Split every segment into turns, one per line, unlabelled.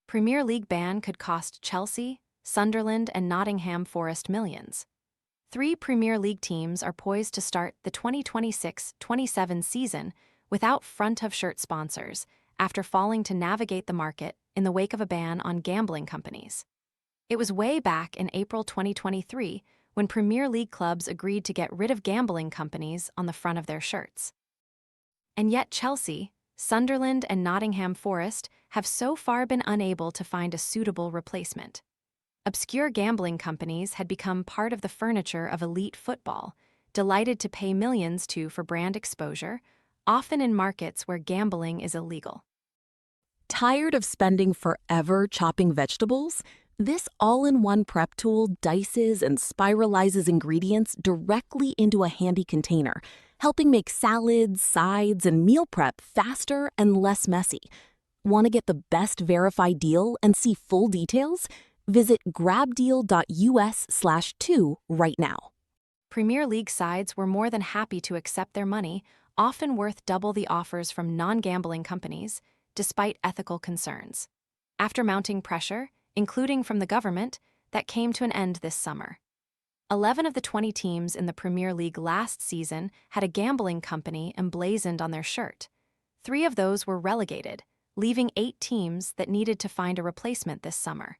Premier League ban could cost Chelsea, Sunderland, and Nottingham Forest millions. Three Premier League teams are poised to start the 2026-27 season without front-of-shirt sponsors after falling to navigate the market in the wake of a ban on gambling companies. It was way back in April 2023 when Premier League clubs agreed to get rid of gambling companies on the front of their shirts. And yet Chelsea, Sunderland, and Nottingham Forest have so far been unable to find a suitable replacement. Obscure gambling companies had become part of the furniture of elite football, delighted to pay millions for brand exposure, often in markets where gambling is illegal.
Tired of spending forever chopping vegetables? This all-in-one prep tool dices and spiralizes ingredients directly into a handy container, helping make salads, sides, and meal prep faster and less messy. Want to get the best verified deal and see full details? Visit grabdeal.us/2 right now.
Premier League sides were more than happy to accept their money, often worth double the offers from non-gambling companies, despite ethical concerns. After mounting pressure, including from the government, that came to an end this summer. 11 of the 20 teams in the Premier League last season had a gambling company emblazoned on their shirt. 3 of those were relegated, leaving 8 teams that needed to find a replacement this summer.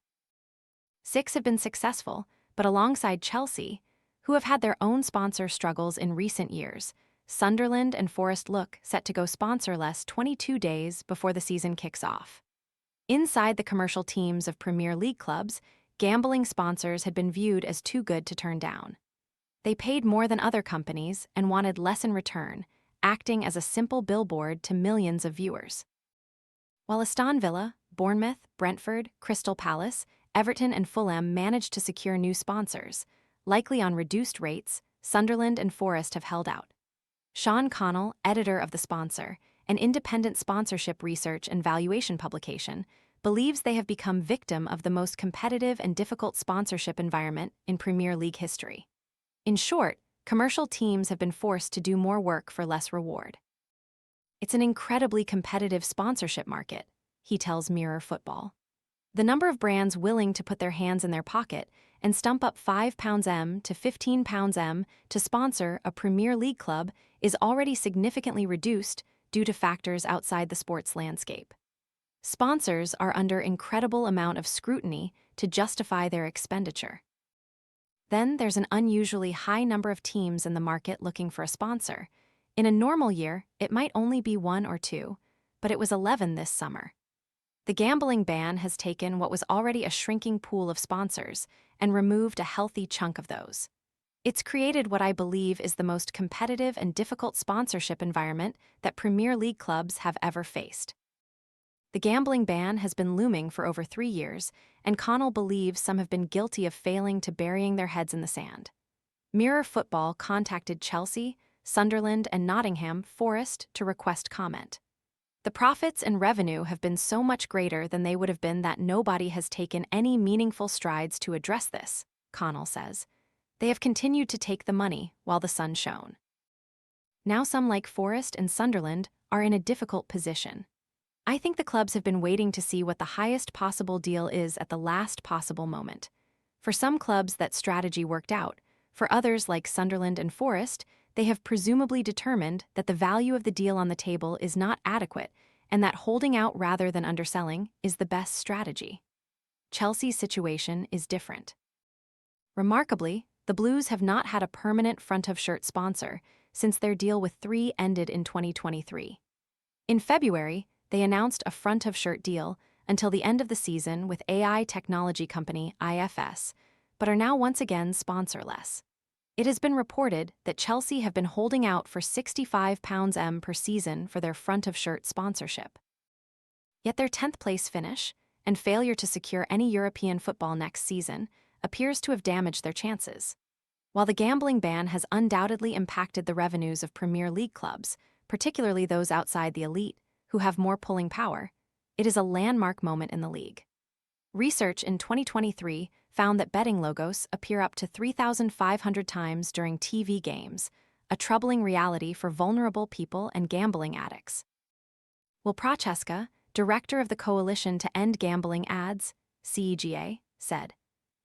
6 have been successful, but alongside Chelsea, who have had their own sponsor struggles in recent years, Sunderland and Forest look set to go sponsorless 22 days before the season kicks off. Inside the commercial teams of Premier League clubs, gambling sponsors had been viewed as too good to turn down. They paid more than other companies and wanted less in return, acting as a simple billboard to millions of viewers. While Aston Villa, Bournemouth, Brentford, Crystal Palace, Everton, and Fulham managed to secure new sponsors, likely on reduced rates, Sunderland and Forest have held out. Sean Connell, editor of The Sponsor, an independent sponsorship research and valuation publication, believes they have become victim of the most competitive and difficult sponsorship environment in Premier League history. In short, commercial teams have been forced to do more work for less reward. It's an incredibly competitive sponsorship market, he tells Mirror Football. The number of brands willing to put their hands in their pocket and stump up £5 to £15 to sponsor a Premier League club is already significantly reduced due to factors outside the sports landscape. Sponsors are under incredible amount of scrutiny to justify their expenditure. Then there's an unusually high number of teams in the market looking for a sponsor. In a normal year, it might only be 1 or 2, but it was 11 this summer. The gambling ban has taken what was already a shrinking pool of sponsors and removed a healthy chunk of those. It's created what I believe is the most competitive and difficult sponsorship environment that Premier League clubs have ever faced. The gambling ban has been looming for over 3 years, and Connell believes some have been guilty of failing to burying their heads in the sand. Mirror Football contacted Chelsea, Sunderland, and Nottingham Forest to request comment. The profits and revenue have been so much greater than they would have been that nobody has taken any meaningful strides to address this, Connell says. They have continued to take the money while the sun shone. Now some like Forest and Sunderland are in a difficult position. I think the clubs have been waiting to see what the highest possible deal is at the last possible moment. For some clubs, that strategy worked out. For others, like Sunderland and Forest, they have presumably determined that the value of the deal on the table is not adequate and that holding out rather than underselling is the best strategy. Chelsea's situation is different. Remarkably, the Blues have not had a permanent front-of-shirt sponsor since their deal with 3 ended in 2023. In February, they announced a front-of-shirt deal until the end of the season with AI technology company IFS, but are now once again sponsorless. It has been reported that Chelsea have been holding out for £65 per season for their front-of-shirt sponsorship. Yet their 10th place finish and failure to secure any European football next season appears to have damaged their chances. While the gambling ban has undoubtedly impacted the revenues of Premier League clubs, particularly those outside the elite, who have more pulling power, it is a landmark moment in the league. Research in 2023 found that betting logos appear up to 3,500 times during TV games, a troubling reality for vulnerable people and gambling addicts. Will Prochaska, director of the Coalition to End Gambling Ads, CEGA, said.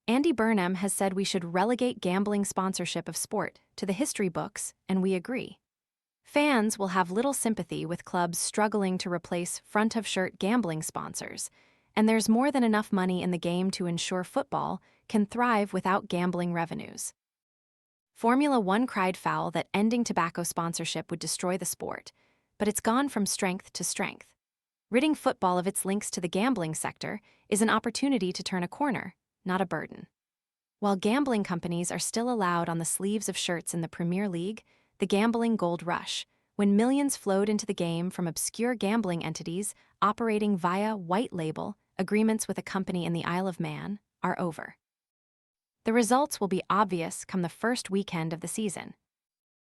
Andy Burnham has said we should relegate gambling sponsorship of sport to the history books, and we agree. Fans will have little sympathy with clubs struggling to replace front-of-shirt gambling sponsors, and there's more than enough money in the game to ensure football can thrive without gambling revenues. Formula One cried foul that ending tobacco sponsorship would destroy the sport, but it's gone from strength to strength. Ridding football of its links to the gambling sector is an opportunity to turn a corner, not a burden. While gambling companies are still allowed on the sleeves of shirts in the Premier League, the gambling gold rush, when millions flowed into the game from obscure gambling entities operating via white label agreements with a company in the Isle of Man, are over. The results will be obvious come the first weekend of the season.